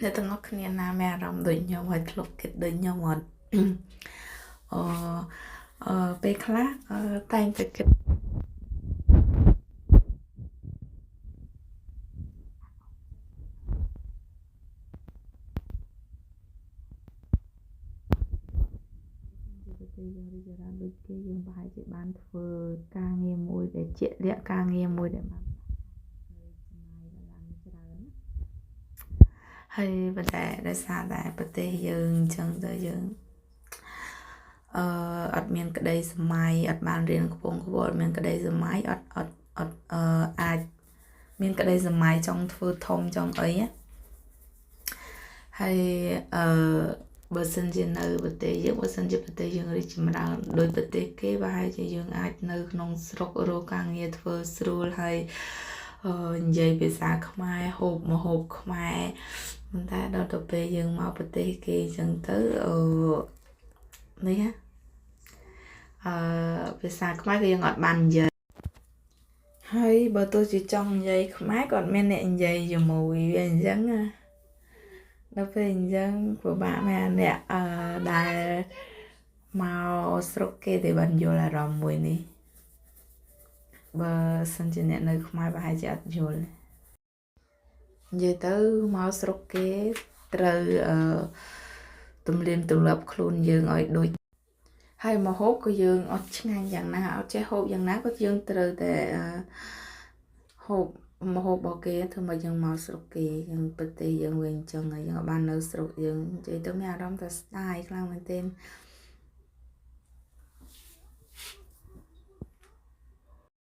Để từng ngócគ្នាណាមានអារម្មណ៍ដូចខ្ញុំហើយធ្លាប់គិតដូចខ្ញុំអត់អឺពេលខ្លះតែងតែគិតទៅយើងរីករាយដូចគេយើងប្រហែលជាបានធ្វើការងារមួយដែលជាក់លាក់ការងារមួយដែលបានចំណាយដល់ច្រើនហើយប៉ុន្តែដោយសារតែប្រទេសយើងអញ្ចឹងទៅយើងអត់មានក្តីសម័យអត់បានរៀនខ្ពង់ខ្ពស់អត់មានក្តីសម័យអត់អាចមានក្តីសម័យចង់ធ្វើធំចង់អីហើយបើសិនជានៅប្រទេសយើងបើសិនជាប្រទេសយើងរីកចម្រើនដោយប្រទេសគេប្រហែលជាយើងអាចនៅក្នុងស្រុករកការងារធ្វើស្រួលហើយនិយាយភាសាខ្មែរហូបម្ហូបខ្មែរប៉ុន្តែដល់ទៅពេលយើងមកប្រទេសគេអញ្ចឹងទៅនេះភាសាខ្មែរក៏យើងអត់បាននិយាយហើយបើទោះជាចង់និយាយខ្មែរក៏អត់មានអ្នកនិយាយជាមួយវាអញ្ចឹងដល់ពេលអញ្ចឹងពិបាកមែនអ្នកដែលមកស្រុកគេតែបានយល់អារម្មណ៍មួយនេះបើសិនជាអ្នកនៅខ្មែរប្រហែលជាអត់យល់និយាយទៅមកស្រុកគេត្រូវទំនៀមទម្លាប់ខ្លួនយើងឲ្យដូចហើយមកហូបក៏យើងអត់ឆ្ងាញ់យ៉ាងណាអត់ចេះហូបយ៉ាងណាក៏យើងត្រូវតែហូបមកហូបរបស់គេធ្វើមកយើងមកស្រុកគេយើងប្រទេសយើងវិញអញ្ចឹងហើយយើងបាននៅស្រុកយើងនិយាយទៅមានអារម្មណ៍ថាស្ដាយខ្លាំងមែនទែន